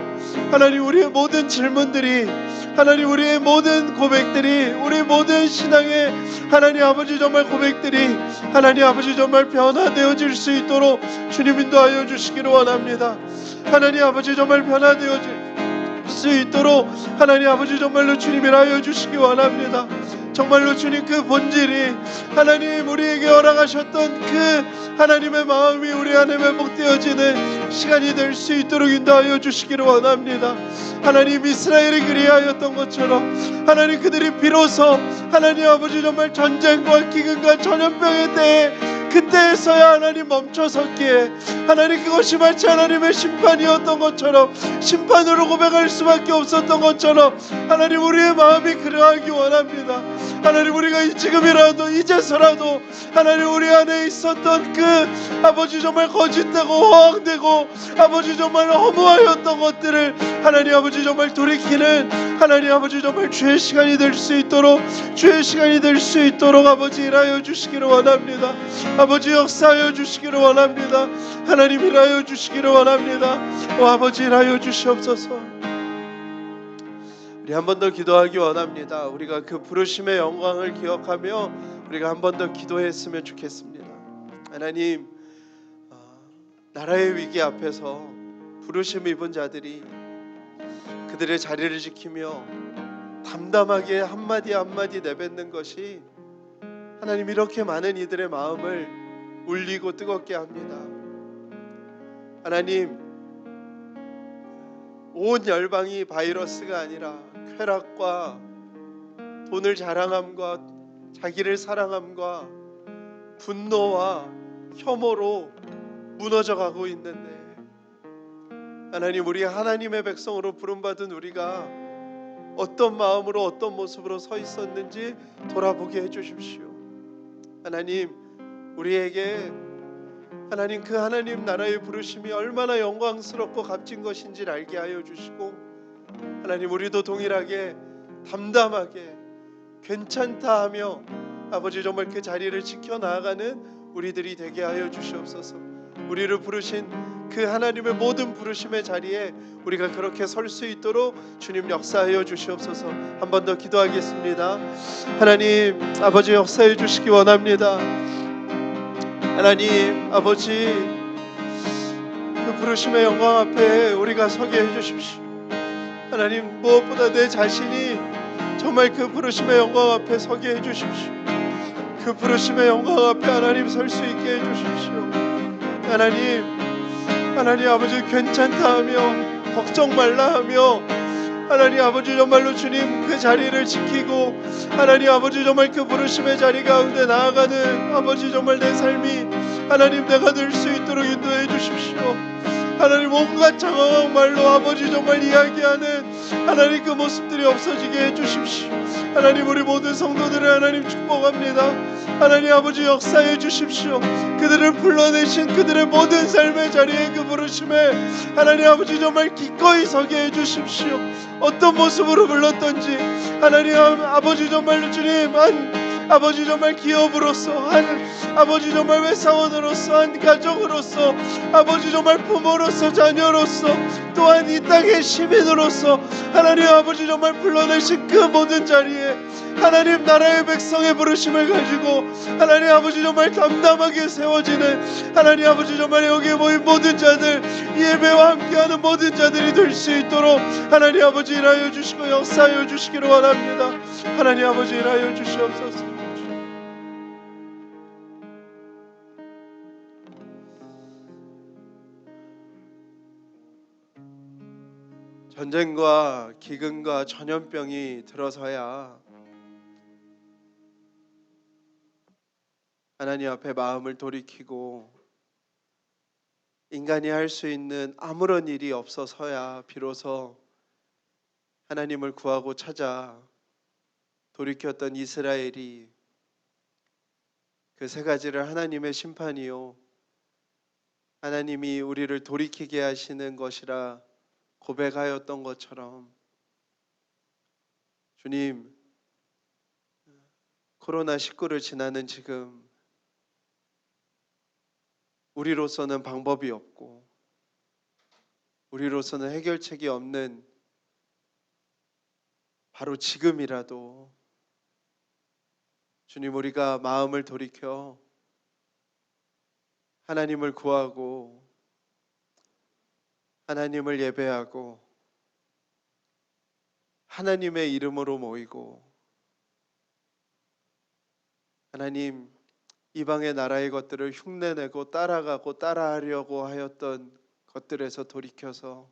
하나님 우리의 모든 질문들이, 하나님 우리의 모든 고백들이, 우리 모든 신앙의 하나님 아버지 정말 고백들이 하나님 아버지 정말 변화되어질 수 있도록 주님 인도하여 주시기를 원합니다. 하나님 아버지 정말 변화되어질 수 있도록 하나님 아버지 정말로 주님을 하여 주시기 원합니다. 정말로 주님, 그 본질이 하나님 우리에게 허락하셨던 그 하나님의 마음이 우리 안에 회복되어지는 시간이 될 수 있도록 인도하여 주시기를 원합니다. 하나님, 이스라엘이 그리하였던 것처럼 하나님 그들이 비로소 하나님 아버지 정말 전쟁과 기근과 전염병의 때에 그때에서야 하나님 멈춰섰기에 하나님 그것이 마치 하나님의 심판이었던 것처럼 심판으로 고백할 수밖에 없었던 것처럼 하나님 우리의 마음이 그러하기 원합니다. 하나님 우리가 지금이라도 이제서라도 하나님 우리 안에 있었던 그 아버지 정말 거짓되고 허황되고 아버지 정말 허무하였던 것들을 하나님 아버지 정말 돌이키는 하나님 아버지 정말 주의 시간이 될 수 있도록 주의 시간이 될 수 있도록 아버지 일하여 주시기를 원합니다. 아버지 역사하여 주시기를 원합니다. 하나님 일하여 주시기를 원합니다. 오 아버지 일하여 주시옵소서. 우리 한 번 더 기도하기 원합니다. 우리가 그 부르심의 영광을 기억하며 우리가 한 번 더 기도했으면 좋겠습니다. 하나님 나라의 위기 앞에서 부르심 입은 자들이 그들의 자리를 지키며 담담하게 한마디 한마디 내뱉는 것이 하나님 이렇게 많은 이들의 마음을 울리고 뜨겁게 합니다. 하나님 온 열방이 바이러스가 아니라 쾌락과 돈을 자랑함과 자기를 사랑함과 분노와 혐오로 무너져가고 있는데 하나님 우리 하나님의 백성으로 부름받은 우리가 어떤 마음으로 어떤 모습으로 서 있었는지 돌아보게 해주십시오. 하나님 우리에게 하나님 그 하나님 나라의 부르심이 얼마나 영광스럽고 값진 것인지를 알게 하여 주시고 하나님 우리도 동일하게 담담하게 괜찮다 하며 아버지 정말 그 자리를 지켜나가는 우리들이 되게 하여 주시옵소서. 우리를 부르신 그 하나님의 모든 부르심의 자리에 우리가 그렇게 설 수 있도록 주님 역사하여 주시옵소서. 한 번 더 기도하겠습니다. 하나님 아버지 역사해 주시기 원합니다. 하나님 아버지 그 부르심의 영광 앞에 우리가 서게 해주십시오. 하나님 무엇보다 내 자신이 정말 그 부르심의 영광 앞에 서게 해주십시오. 그 부르심의 영광 앞에 하나님 설 수 있게 해주십시오. 하나님 아버지 괜찮다 하며 걱정 말라 하며 하나님 아버지 정말로 주님 그 자리를 지키고 하나님 아버지 정말 그 부르심의 자리 가운데 나아가는 아버지 정말 내 삶이 하나님 내가 될 수 있도록 인도해 주십시오. 하나님 온갖 장황한 말로 아버지 정말 이야기하는 하나님 그 모습들이 없어지게 해주십시오. 하나님 우리 모든 성도들을 하나님 축복합니다. 하나님 아버지 역사해 주십시오. 그들을 불러내신 그들의 모든 삶의 자리에 그 부르심에 하나님 아버지 정말 기꺼이 서게 해주십시오. 어떤 모습으로 불렀던지 하나님 아버지 정말로 주님 아버지 정말 기업으로서 아버지 정말 회사원으로서 한 가족으로서 아버지 정말 부모로서 자녀로서 또한 이 땅의 시민으로서 하나님 아버지 정말 불러내신 그 모든 자리에 하나님 나라의 백성의 부르심을 가지고 하나님 아버지 정말 담담하게 세워지는 하나님 아버지 정말 여기에 모인 모든 자들 예배와 함께하는 모든 자들이 될 수 있도록 하나님 아버지 일하여 주시고 역사하여 주시기를 원합니다. 하나님 아버지 일하여 주시옵소서. 전쟁과 기근과 전염병이 들어서야 하나님 앞에 마음을 돌이키고 인간이 할 수 있는 아무런 일이 없어서야 비로소 하나님을 구하고 찾아 돌이켰던 이스라엘이 그 세 가지를 하나님의 심판이요 하나님이 우리를 돌이키게 하시는 것이라 고백하였던 것처럼 주님 코로나19를 지나는 지금 우리로서는 방법이 없고 우리로서는 해결책이 없는 바로 지금이라도 주님 우리가 마음을 돌이켜 하나님을 구하고 하나님을 예배하고 하나님의 이름으로 모이고 하나님 이방의 나라의 것들을 흉내내고 따라가고 따라하려고 하였던 것들에서 돌이켜서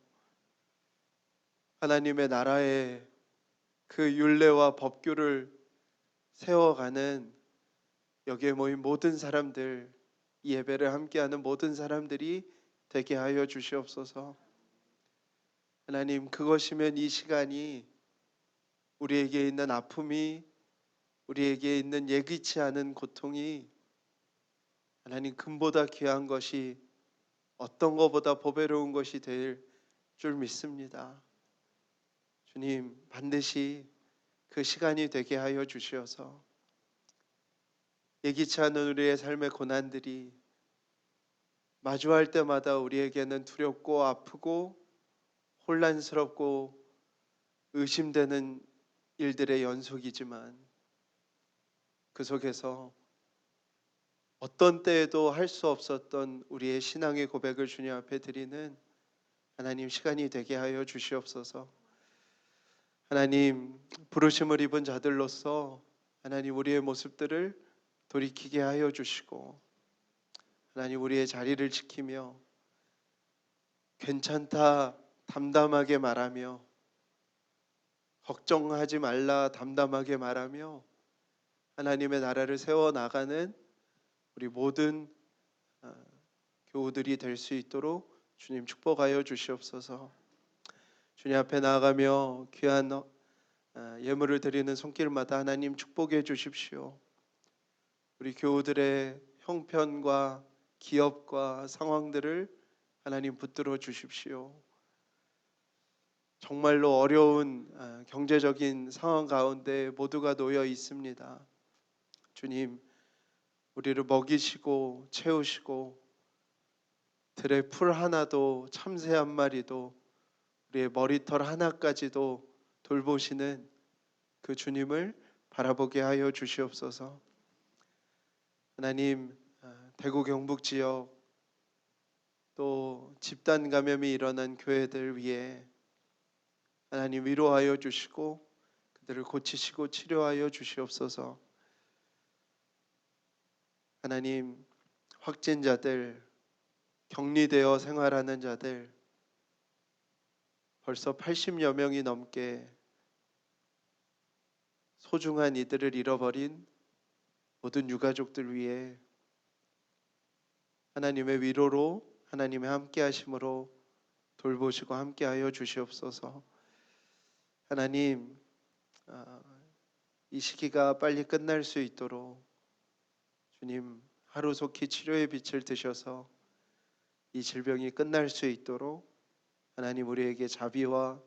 하나님의 나라의 그 율례와 법규를 세워가는 여기에 모인 모든 사람들 이 예배를 함께하는 모든 사람들이 되게 하여 주시옵소서. 하나님, 그것이면 이 시간이 우리에게 있는 아픔이, 우리에게 있는 예기치 않은 고통이 하나님 금보다 귀한 것이, 어떤 것보다 보배로운 것이 될 줄 믿습니다. 주님, 반드시 그 시간이 되게 하여 주시어서 예기치 않은 우리의 삶의 고난들이 마주할 때마다 우리에게는 두렵고 아프고 혼란스럽고 의심되는 일들의 연속이지만, 그 속에서 어떤 때에도 할 수 없었던 우리의 신앙의 고백을 주님 앞에 드리는 하나님 시간이 되게 하여 주시옵소서. 하나님, 부르심을 입은 자들로서 하나님 우리의 모습들을 돌이키게 하여 주시고, 하나님 우리의 자리를 지키며 괜찮다 담담하게 말하며, 걱정하지 말라 담담하게 말하며 하나님의 나라를 세워나가는 우리 모든 교우들이 될 수 있도록 주님 축복하여 주시옵소서. 주님 앞에 나아가며 귀한 예물을 드리는 손길마다 하나님 축복해 주십시오. 우리 교우들의 형편과 기업과 상황들을 하나님 붙들어 주십시오. 정말로 어려운 경제적인 상황 가운데 모두가 놓여 있습니다. 주님, 우리를 먹이시고 채우시고 들의 풀 하나도, 참새 한 마리도, 우리의 머리털 하나까지도 돌보시는 그 주님을 바라보게 하여 주시옵소서. 하나님, 대구 경북 지역 또 집단 감염이 일어난 교회들 위해 하나님 위로하여 주시고 그들을 고치시고 치료하여 주시옵소서. 하나님, 확진자들, 격리되어 생활하는 자들 벌써 80여 명이 넘게 소중한 이들을 잃어버린 모든 유가족들 위해 하나님의 위로로, 하나님의 함께하심으로 돌보시고 함께하여 주시옵소서. 하나님, 이 시기가 빨리 끝날 수 있도록 주님 하루속히 치료의 빛을 드셔서 이 질병이 끝날 수 있도록 하나님 우리에게 자비와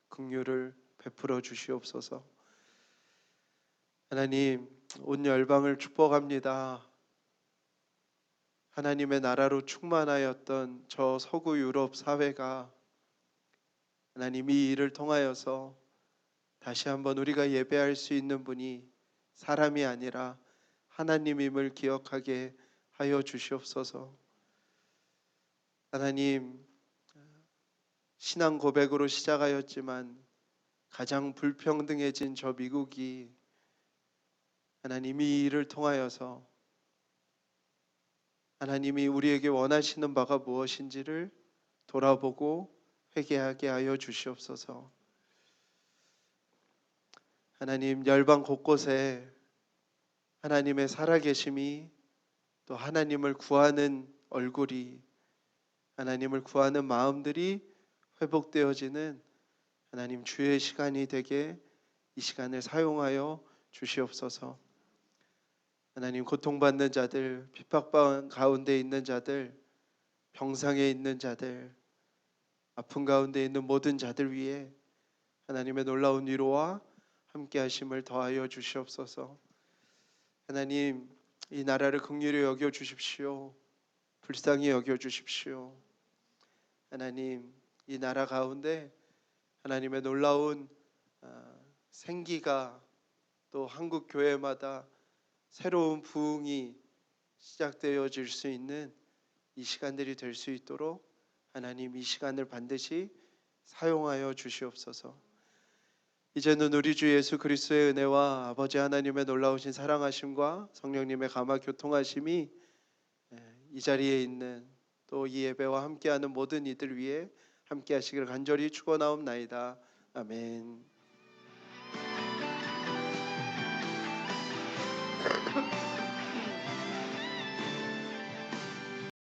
긍휼을 베풀어 주시옵소서. 하나님, 온 열방을 축복합니다. 하나님의 나라로 충만하였던 저 서구 유럽 사회가 하나님 이 일을 통하여서 다시 한번 우리가 예배할 수 있는 분이 사람이 아니라 하나님임을 기억하게 하여 주시옵소서. 하나님, 신앙 고백으로 시작하였지만 가장 불평등해진 저 미국이 하나님 이 일을 통하여서 하나님이 우리에게 원하시는 바가 무엇인지를 돌아보고 회개하게 하여 주시옵소서. 하나님, 열방 곳곳에 하나님의 살아계심이, 또 하나님을 구하는 얼굴이, 하나님을 구하는 마음들이 회복되어지는 하나님 주의 시간이 되게 이 시간을 사용하여 주시옵소서. 하나님, 고통받는 자들, 핍박 가운데 있는 자들, 병상에 있는 자들, 아픈 가운데 있는 모든 자들 위해 하나님의 놀라운 위로와 함께 하심을 더하여 주시옵소서. 하나님, 이 나라를 긍휼히 여겨 주십시오. 불쌍히 여겨 주십시오. 하나님, 이 나라 가운데 하나님의 놀라운 생기가, 또 한국 교회마다 새로운 부흥이 시작되어질 수 있는 이 시간들이 될 수 있도록 하나님 이 시간을 반드시 사용하여 주시옵소서. 이제는 우리 주 예수 그리스도의 은혜와 아버지 하나님의 놀라우신 사랑하심과 성령님의 감화 교통하심이 이 자리에 있는 또 이 예배와 함께하는 모든 이들 위해 함께하시기를 간절히 축원하옵나이다. 아멘.